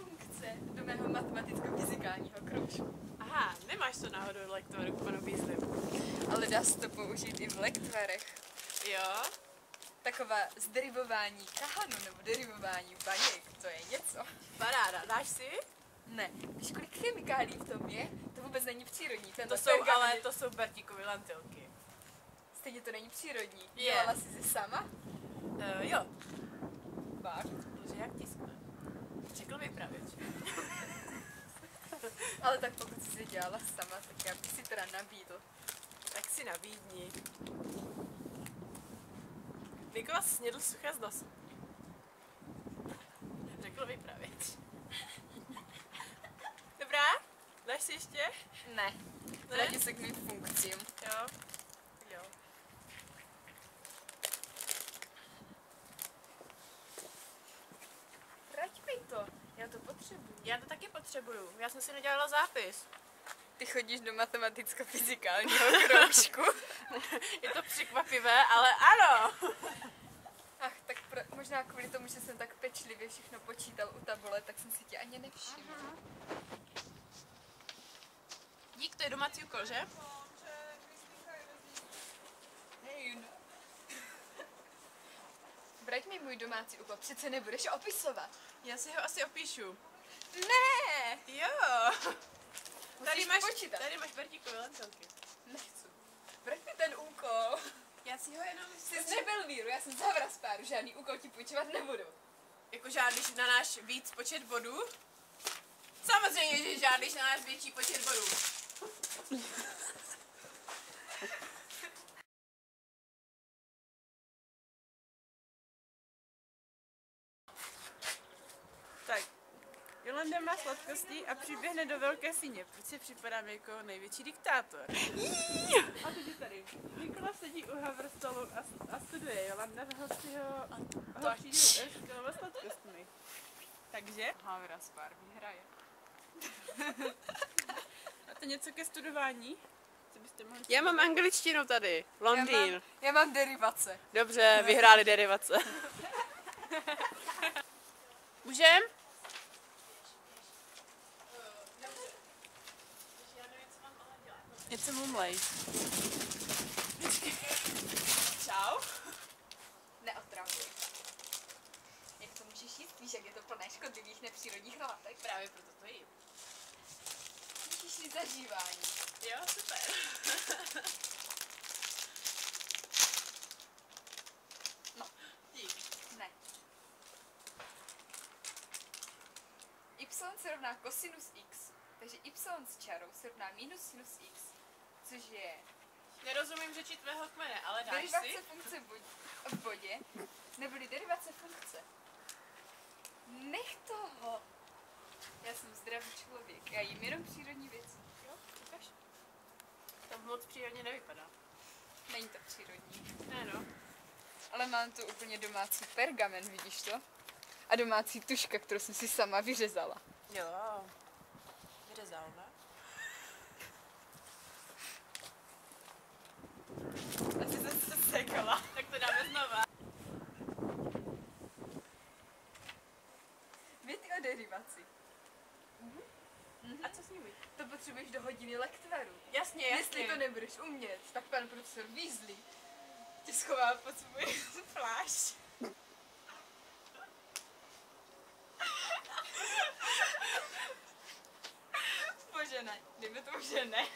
funkce do mého matematicko-fyzikálního kroužku. Aha, nemáš to náhodou lektvaru k panu Weasleymu. Ale dá se to použít i v lektvarech. Jo? Taková zderivování kahanu nebo derivování baněk, to je něco. Paráda, dáš si? Ne, víš, kolik chemikálí v tom je? To vůbec není přírodní. To jsou, ale to jsou Bertíkovy lentilky. Stejně to není přírodní. Je. Dělala jsi sama? Jo. Fakt. Protože jak tiskne? Řekl vypravěč. Ale tak pokud jsi si dělala sama, tak já bych si teda nabídl. Tak si nabídni. Nikolas snědl suché z nosu. Řekl vypravěč. Dobrá? Dáš si ještě? Ne. Ne? Vrátí se k mým funkcím. Jo. Jo. Vrať mi to. Já to potřebuji. Já to taky potřebuju. Já jsem si nedělala zápis. Ty chodíš do matematicko-fyzikálního kroužku. Je to překvapivé, ale ano. Ach, tak možná kvůli tomu, že jsem tak pečlivě všechno počítal u tabule, tak jsem si tě ani nevšiml. Dík, to je domácí úkol, že? Vrať mi můj domácí úkol, přece nebudeš opisovat. Já si ho asi opíšu. Ne! Jo. Počítat. Tady máš Bertíkové lentilky. Nechci. Vrať mi ten úkol. Já si ho jenom Jsi nebyl víru, já jsem zavraz páru, žádný úkol ti půjčovat nebudu. Jako žádíš na náš víc počet bodů? Samozřejmě, že žádíš na náš větší počet bodů. Tak, Jolanda má sladkosti a přiběhne do velké síně. Proč si připadám jako největší diktátor? A teď je tady. Nikola sedí u Havrstolu a studuje. Jolanda si ho přijde s kilova sladkostmi. Takže? Havraspár vyhraje. A to něco ke studování? Co byste mohli... Já mám angličtinu tady. Londýn. Já mám derivace. Dobře, vyhráli derivace. Můžem? Něco mumlej. Čau. Neotravuj. Jak to můžeš jíst? Víš, jak je to plné škodlivých nepřírodních látek? Právě proto to jím. Můžeš jít zažívání. Jo, super. No. Dík. Ne. Y se rovná kosinus x. Takže y s čarou se rovná minus sinus x. Což je Nerozumím řeči tvého kmene, ale dáš derivace si? funkce v bodě, neboli derivace funkce. Nech toho. Já jsem zdravý člověk, já jím jenom přírodní věci. Jo, ukaž. To moc přírodně nevypadá. Není to přírodní. Ne no. Ale mám tu úplně domácí pergamen, vidíš to? A domácí tuška, kterou jsem si sama vyřezala. Jo. Vyřezal, ne? Asi jsem se sekala. Tak to dáme znova. Věty o derivaci. A co s nimi? To potřebuješ do hodiny lektvaru. Jasně, Jestli to nebudeš umět, tak pan profesor Weasley tě schová pod svůj plášť. Bože ne, dejme tomu, že ne.